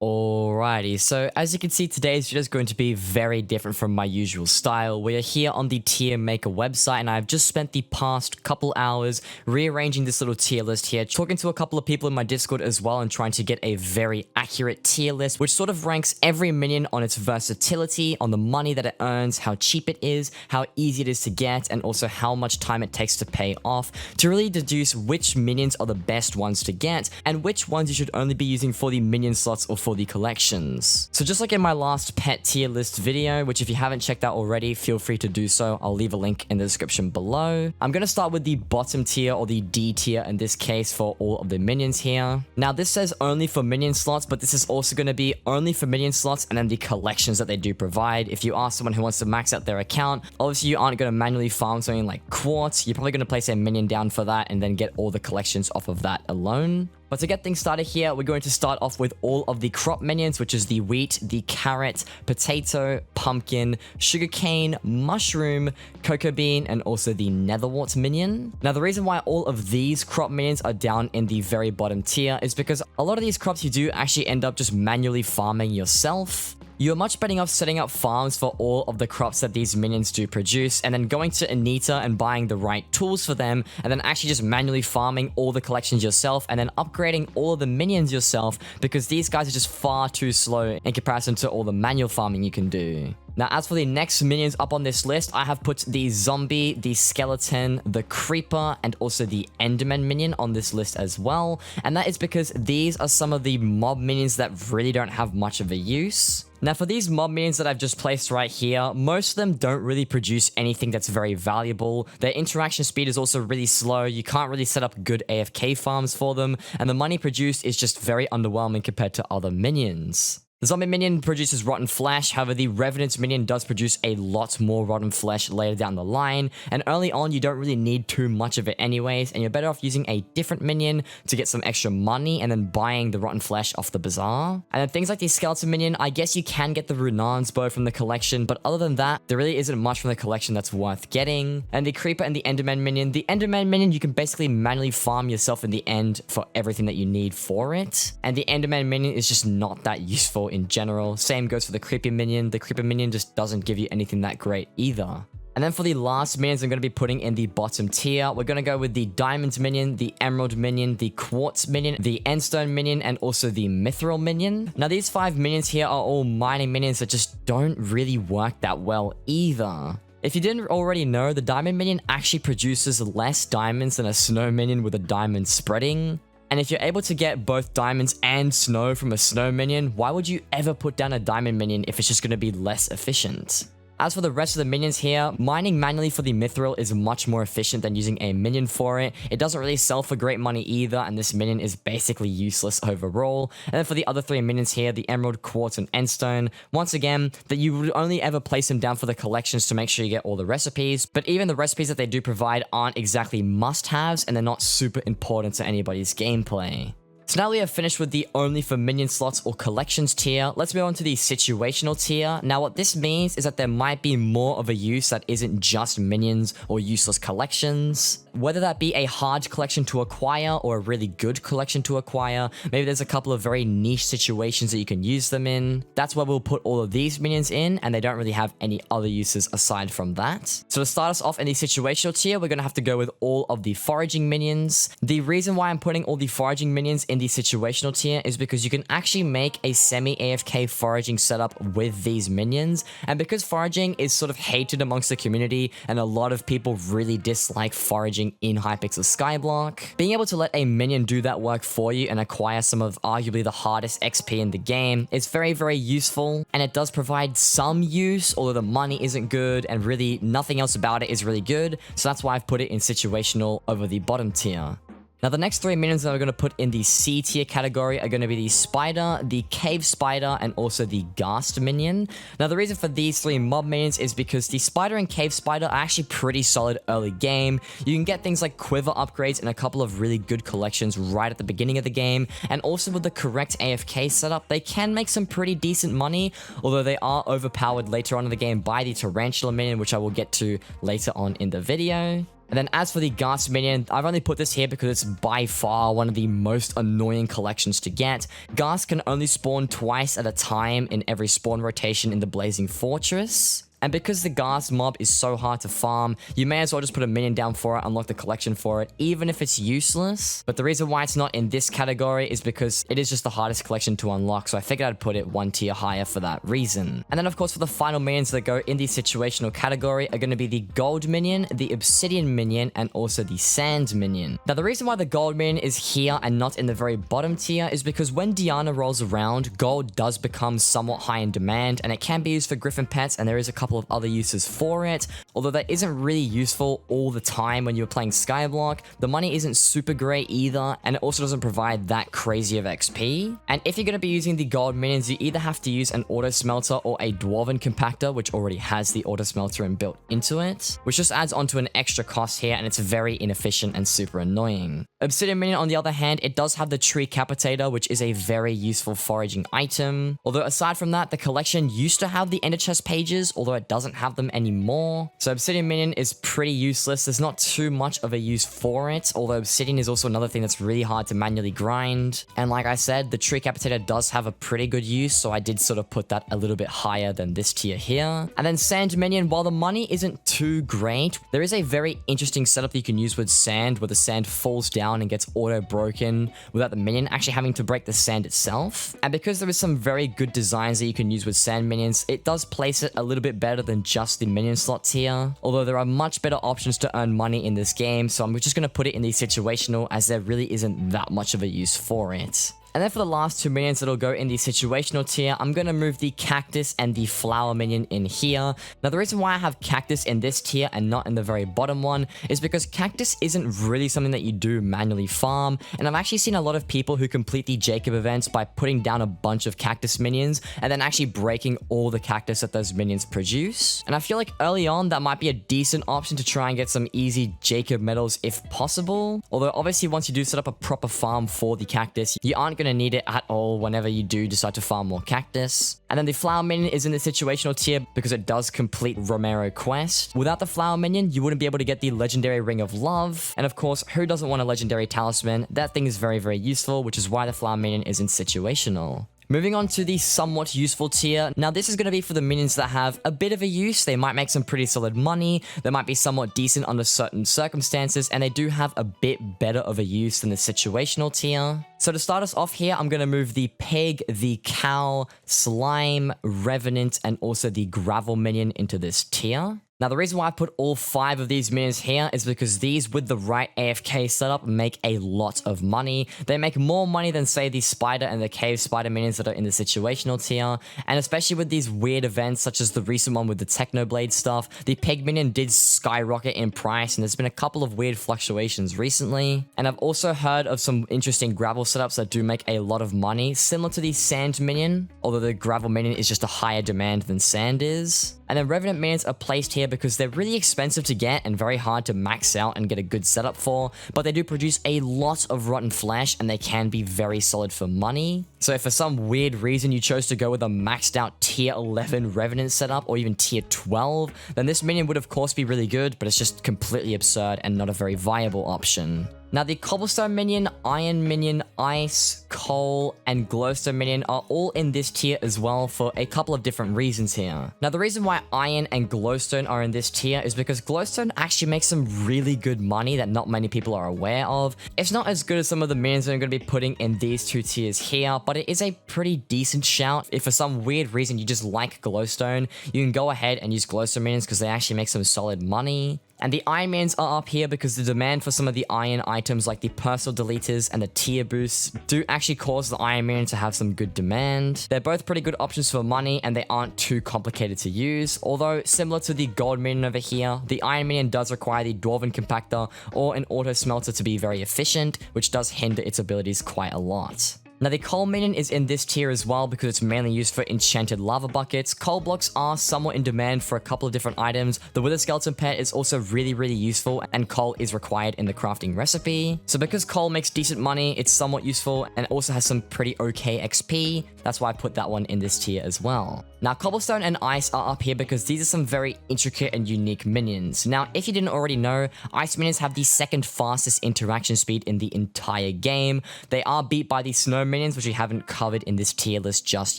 Alrighty, so as you can see, today's video is going to be very different from my usual style. We are here on the tier maker website, and I've just spent the past couple hours rearranging this little tier list here, talking to a couple of people in my Discord as well, and trying to get a very accurate tier list, which sort of ranks every minion on its versatility, on the money that it earns, how cheap it is, how easy it is to get, and also how much time it takes to pay off, to really deduce which minions are the best ones to get, and which ones you should only be using for the minion slots or for the collections. So just like in my last pet tier list video, which if you haven't checked out already, feel free to do so. I'll leave a link in the description below. I'm going to start with the bottom tier, or the D tier in this case, for all of the minions here. Now this says only for minion slots, but this is also going to be only for minion slots and then the collections that they do provide. If you are someone who wants to max out their account, obviously you aren't going to manually farm something like quartz. You're probably going to place a minion down for that and then get all the collections off of that alone. But to get things started here, we're going to start off with all of the crop minions, which is the wheat, the carrot, potato, pumpkin, sugarcane, mushroom, cocoa bean, and also the netherwort minion. Now, the reason why all of these crop minions are down in the very bottom tier is because a lot of these crops you do actually end up just manually farming yourself. You're much better off setting up farms for all of the crops that these minions do produce, and then going to Anita and buying the right tools for them, and then actually just manually farming all the collections yourself, and then upgrading all of the minions yourself, because these guys are just far too slow in comparison to all the manual farming you can do. Now, as for the next minions up on this list, I have put the zombie, the skeleton, the creeper, and also the enderman minion on this list as well. And that is because these are some of the mob minions that really don't have much of a use. Now, for these mob minions that I've just placed right here, most of them don't really produce anything that's very valuable. Their interaction speed is also really slow. You can't really set up good AFK farms for them, and the money produced is just very underwhelming compared to other minions. The zombie minion produces rotten flesh, however the revenant minion does produce a lot more rotten flesh later down the line, and early on you don't really need too much of it anyways, and you're better off using a different minion to get some extra money and then buying the rotten flesh off the bazaar. And then things like the skeleton minion, I guess you can get the Runan's bow from the collection, but other than that, there really isn't much from the collection that's worth getting. And the creeper and the enderman minion, you can basically manually farm yourself in the end for everything that you need for it, and the enderman minion is just not that useful in general. Same goes for the creeper minion. The creeper minion just doesn't give you anything that great either. And then for the last minions I'm going to be putting in the bottom tier, we're going to go with the diamond minion, the emerald minion, the quartz minion, the endstone minion, and also the mithril minion. Now these 5 minions here are all mining minions that just don't really work that well either. If you didn't already know, the diamond minion actually produces less diamonds than a snow minion with a diamond spreading. And if you're able to get both diamonds and snow from a snow minion, why would you ever put down a diamond minion if it's just going to be less efficient? As for the rest of the minions here, mining manually for the mithril is much more efficient than using a minion for it. It doesn't really sell for great money either, and this minion is basically useless overall. And then for the other 3 minions here, the emerald, quartz, and endstone, once again, that you would only ever place them down for the collections to make sure you get all the recipes, but even the recipes that they do provide aren't exactly must-haves, and they're not super important to anybody's gameplay. So now we have finished with the only for minion slots or collections tier, let's move on to the situational tier. Now what this means is that there might be more of a use that isn't just minions or useless collections. Whether that be a hard collection to acquire or a really good collection to acquire, maybe there's a couple of very niche situations that you can use them in. That's where we'll put all of these minions in, and they don't really have any other uses aside from that. So to start us off in the situational tier, we're going to have to go with all of the foraging minions. The reason why I'm putting all the foraging minions in the situational tier is because you can actually make a semi-AFK foraging setup with these minions, and because foraging is sort of hated amongst the community and a lot of people really dislike foraging in Hypixel Skyblock, being able to let a minion do that work for you and acquire some of arguably the hardest XP in the game is very, very useful, and it does provide some use, although the money isn't good and really nothing else about it is really good, so that's why I've put it in situational over the bottom tier. Now, the next 3 minions that I'm going to put in the C tier category are going to be the spider, the cave spider, and also the ghast minion. Now, the reason for these 3 mob minions is because the spider and cave spider are actually pretty solid early game. You can get things like quiver upgrades and a couple of really good collections right at the beginning of the game, and also with the correct AFK setup, they can make some pretty decent money, although they are overpowered later on in the game by the tarantula minion, which I will get to later on in the video. And then as for the Gas Minion, I've only put this here because it's by far one of the most annoying collections to get. Gas can only spawn twice at a time in every spawn rotation in the Blazing Fortress. And because the Gas mob is so hard to farm, you may as well just put a minion down for it, unlock the collection for it, even if it's useless. But the reason why it's not in this category is because it is just the hardest collection to unlock, so I figured I'd put it one tier higher for that reason. And then of course for the final minions that go in the situational category are going to be the Gold Minion, the Obsidian Minion, and also the Sand Minion. Now the reason why the Gold Minion is here and not in the very bottom tier is because when Diana rolls around, gold does become somewhat high in demand, and it can be used for Griffin pets, and there is a couple of other uses for it. Although that isn't really useful all the time when you're playing Skyblock, the money isn't super great either, and it also doesn't provide that crazy of XP. And if you're going to be using the gold minions, you either have to use an auto smelter or a dwarven compactor, which already has the auto smelter inbuilt into it, which just adds onto an extra cost here, and it's very inefficient and super annoying. Obsidian Minion, on the other hand, it does have the tree capitator, which is a very useful foraging item. Although aside from that, the collection used to have the ender chest pages, although it doesn't have them anymore. So Obsidian Minion is pretty useless. There's not too much of a use for it, although Obsidian is also another thing that's really hard to manually grind. And like I said, the tree capitator does have a pretty good use, so I did sort of put that a little bit higher than this tier here. And then Sand Minion, while the money isn't too great, there is a very interesting setup that you can use with sand, where the sand falls down and gets auto broken without the minion actually having to break the sand itself. And because there is some very good designs that you can use with Sand Minions, it does place it a little bit better than just the minion slots here. Although there are much better options to earn money in this game, so I'm just going to put it in the situational, as there really isn't that much of a use for it. And then for the last two minions that'll go in the situational tier, I'm going to move the Cactus and the Flower Minion in here. Now the reason why I have Cactus in this tier and not in the very bottom one is because Cactus isn't really something that you do manually farm, and I've actually seen a lot of people who complete the Jacob events by putting down a bunch of Cactus minions and then actually breaking all the Cactus that those minions produce. And I feel like early on that might be a decent option to try and get some easy Jacob medals if possible. Although obviously once you do set up a proper farm for the Cactus, you aren't going to need it at all whenever you do decide to farm more Cactus. And then the Flower Minion is in the situational tier because it does complete Romero quest. Without the Flower Minion, you wouldn't be able to get the legendary Ring of Love. And of course, who doesn't want a legendary talisman? That thing is very, very useful, which is why the Flower Minion is in situational. Moving on to the somewhat useful tier. Now this is going to be for the minions that have a bit of a use. They might make some pretty solid money. They might be somewhat decent under certain circumstances, and they do have a bit better of a use than the situational tier. So to start us off here, I'm going to move the Pig, the Cow, Slime, Revenant, and also the Gravel Minion into this tier. Now, the reason why I put all 5 of these minions here is because these, with the right AFK setup, make a lot of money. They make more money than, say, the Spider and the Cave Spider minions that are in the situational tier. And especially with these weird events, such as the recent one with the Technoblade stuff, the Pig minion did skyrocket in price, and there's been a couple of weird fluctuations recently. And I've also heard of some interesting gravel setups that do make a lot of money, similar to the Sand minion, although the Gravel minion is just a higher demand than Sand is. And then Revenant minions are placed here because they're really expensive to get and very hard to max out and get a good setup for, but they do produce a lot of rotten flesh and they can be very solid for money. So if for some weird reason you chose to go with a maxed out tier 11 Revenant setup or even tier 12, then this minion would of course be really good, but it's just completely absurd and not a very viable option. Now, the Cobblestone Minion, Iron Minion, Ice, Coal, and Glowstone Minion are all in this tier as well for a couple of different reasons here. Now, the reason why Iron and Glowstone are in this tier is because Glowstone actually makes some really good money that not many people are aware of. It's not as good as some of the minions that I'm going to be putting in these two tiers here, but it is a pretty decent shout. If for some weird reason you just like Glowstone, you can go ahead and use Glowstone Minions because they actually make some solid money. And the Iron Minions are up here because the demand for some of the iron items like the personal deleters and the tier boosts do actually cause the Iron Minion to have some good demand. They're both pretty good options for money and they aren't too complicated to use. Although similar to the Gold Minion over here, the Iron Minion does require the Dwarven Compactor or an auto smelter to be very efficient, which does hinder its abilities quite a lot. Now the coal minion is in this tier as well because it's mainly used for enchanted lava buckets. Coal blocks are somewhat in demand for a couple of different items. The wither skeleton pet is also really useful, and coal is required in the crafting recipe. So because coal makes decent money, it's somewhat useful and also has some pretty okay XP. That's why I put that one in this tier as well. Now cobblestone and ice are up here because these are some very intricate and unique minions. Now if you didn't already know, ice minions have the second fastest interaction speed in the entire game. They are beat by the snow minions, which we haven't covered in this tier list just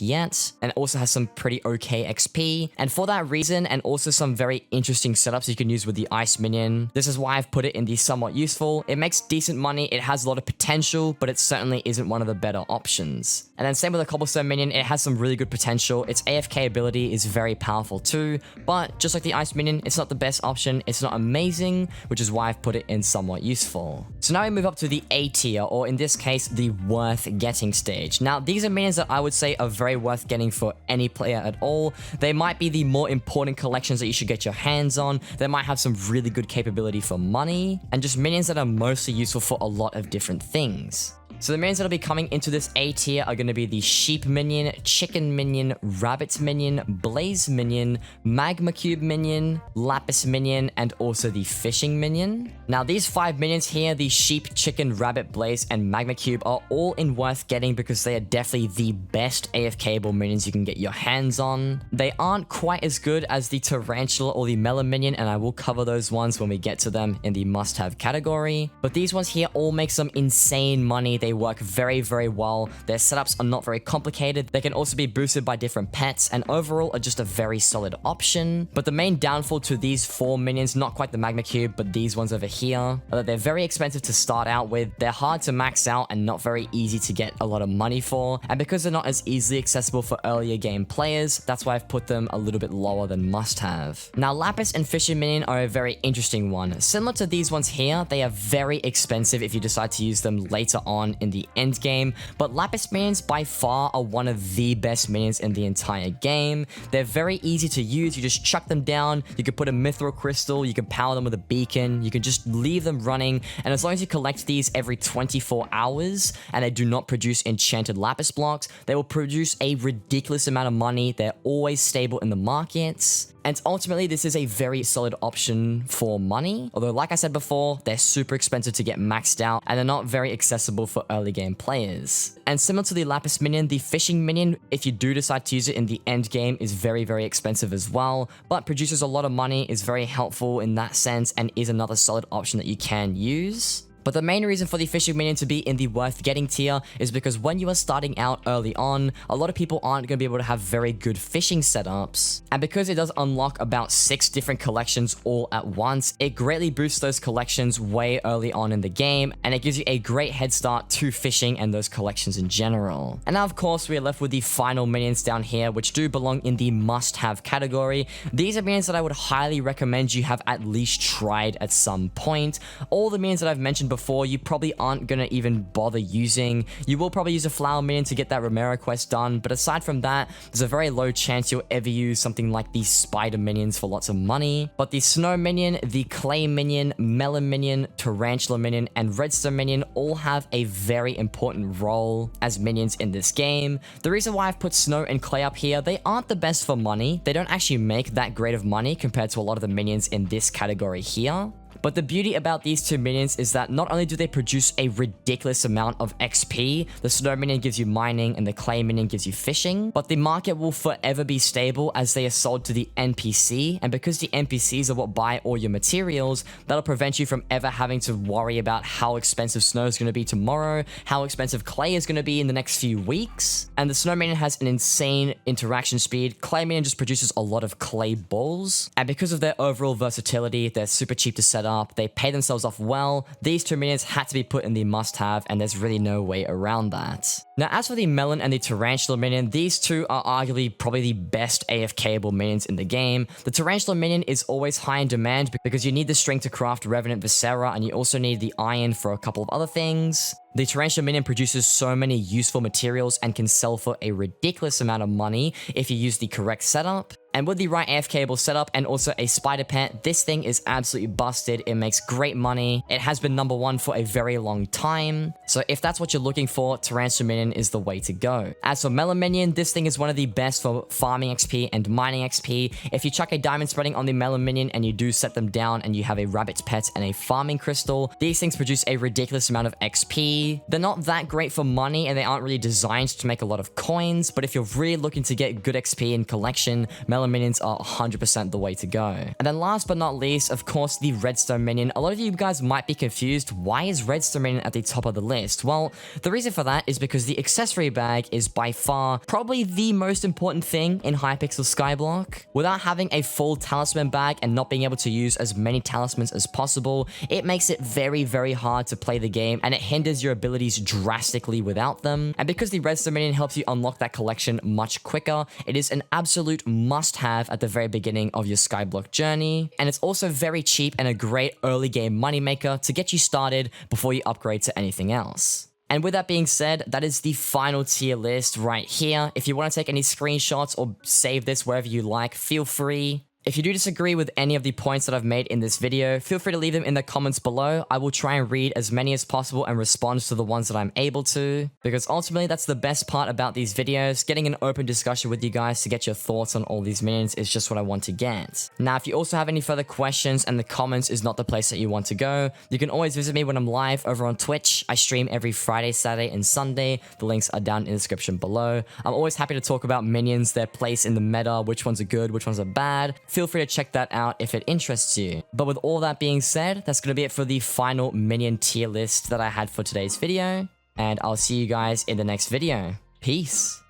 yet, and also has some pretty okay XP. And for that reason, and also some very interesting setups you can use with the ice minion, this is why I've put it in the somewhat useful. It makes decent money, it has a lot of potential, but it certainly isn't one of the better options. And then same with the cobblestone minion, it has some really good potential. Its AFK ability is very powerful too, but just like the ice minion, it's not the best option. It's not amazing, which is why I've put it in somewhat useful. So now we move up to the A tier, or in this case, the worth getting stage. Now these are minions that I would say are very worth getting for any player at all. They might be the more important collections that you should get your hands on. They might have some really good capability for money, and just minions that are mostly useful for a lot of different things. So the minions that'll be coming into this A tier are going to be the sheep minion, chicken minion, rabbit minion, blaze minion, magma cube minion, lapis minion, and also the fishing minion. Now these 5 minions here, the sheep, chicken, rabbit, blaze, and magma cube, are all in worth getting because they are definitely the best AFKable minions you can get your hands on. They aren't quite as good as the tarantula or the melon minion, and I will cover those ones when we get to them in the must-have category. But these ones here all make some insane money. They work very well. Their setups are not very complicated. They can also be boosted by different pets, and overall are just a very solid option. But the main downfall to these 4 minions, not quite the magma cube, but these ones over here, are that they're very expensive to start out with. They're hard to max out and not very easy to get a lot of money for. And because they're not as easily accessible for earlier game players, that's why I've put them a little bit lower than must have. Now lapis and fishing minion are a very interesting one. Similar to these ones here, they are very expensive if you decide to use them later on in the end game, but lapis minions by far are one of the best minions in the entire game. They're very easy to use. You just chuck them down, you can put a mithril crystal, you can power them with a beacon, you can just leave them running, and as long as you collect these every 24 hours and they do not produce enchanted lapis blocks, they will produce a ridiculous amount of money. They're always stable in the markets. And ultimately, this is a very solid option for money. Although, like I said before, they're super expensive to get maxed out, and they're not very accessible for early game players. And similar to the lapis minion, the fishing minion, if you do decide to use it in the end game, is very expensive as well, but produces a lot of money, is very helpful in that sense, and is another solid option that you can use. But the main reason for the fishing minion to be in the worth getting tier is because when you are starting out early on, a lot of people aren't going to be able to have very good fishing setups. And because it does unlock about 6 different collections all at once, it greatly boosts those collections way early on in the game, and it gives you a great head start to fishing and those collections in general. And now of course we are left with the final minions down here, which do belong in the must-have category. These are minions that I would highly recommend you have at least tried at some point. All the minions that I've mentioned before, you probably aren't gonna even bother using. You will probably use a flower minion to get that Romero quest done, but aside from that, there's a very low chance you'll ever use something like these spider minions for lots of money. But the snow minion, the clay minion, melon minion, tarantula minion, and redstone minion all have a very important role as minions in this game. The reason why I've put snow and clay up here, they aren't the best for money. They don't actually make that great of money compared to a lot of the minions in this category here. But the beauty about these 2 minions is that not only do they produce a ridiculous amount of XP, the snow minion gives you mining and the clay minion gives you fishing, but the market will forever be stable as they are sold to the NPC, and because the NPCs are what buy all your materials, that'll prevent you from ever having to worry about how expensive snow is going to be tomorrow, how expensive clay is going to be in the next few weeks. And the snow minion has an insane interaction speed. Clay minion just produces a lot of clay balls, and because of their overall versatility, they're super cheap to set up. They pay themselves off well. These 2 minions had to be put in the must-have, and there's really no way around that. Now, as for the melon and the tarantula minion, these 2 are arguably probably the best AFKable minions in the game. The tarantula minion is always high in demand because you need the string to craft Revenant Viscera, and you also need the iron for a couple of other things. The tarantula minion produces so many useful materials and can sell for a ridiculous amount of money if you use the correct setup. And with the right AF cable setup and also a spider pet, this thing is absolutely busted. It makes great money. It has been #1 for a very long time. So if that's what you're looking for, Tarantula Minion is the way to go. As for Melon Minion, this thing is one of the best for farming XP and mining XP. If you chuck a diamond spreading on the Melon Minion and you do set them down and you have a rabbit pet and a farming crystal, these things produce a ridiculous amount of XP. They're not that great for money and they aren't really designed to make a lot of coins, but if you're really looking to get good XP in collection, Melon Minions are 100% the way to go. And then last but not least, of course, the Redstone Minion. A lot of you guys might be confused, why is Redstone Minion at the top of the list? Well, the reason for that is because the accessory bag is by far probably the most important thing in Hypixel Skyblock. Without having a full talisman bag and not being able to use as many talismans as possible, it makes it very, very hard to play the game and it hinders your abilities drastically without them. And because the Redstone Minion helps you unlock that collection much quicker, it is an absolute must-have at the very beginning of your Skyblock journey. And it's also very cheap and a great early game moneymaker to get you started before you upgrade to anything else. And with that being said, that is the final tier list right here. If you want to take any screenshots or save this wherever you like, feel free. If you do disagree with any of the points that I've made in this video, feel free to leave them in the comments below. I will try and read as many as possible and respond to the ones that I'm able to, because ultimately that's the best part about these videos. Getting an open discussion with you guys to get your thoughts on all these minions is just what I want to get. Now, if you also have any further questions and the comments is not the place that you want to go, you can always visit me when I'm live over on Twitch. I stream every Friday, Saturday, and Sunday. The links are down in the description below. I'm always happy to talk about minions, their place in the meta, which ones are good, which ones are bad. Feel free to check that out if it interests you. But with all that being said, that's going to be it for the final minion tier list that I had for today's video. And I'll see you guys in the next video. Peace.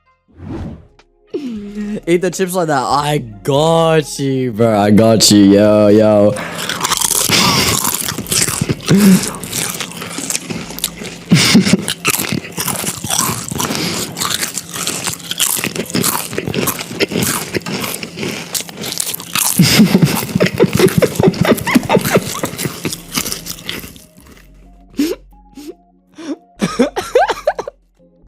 Eat the chips like that. I got you, bro. I got you. Yo.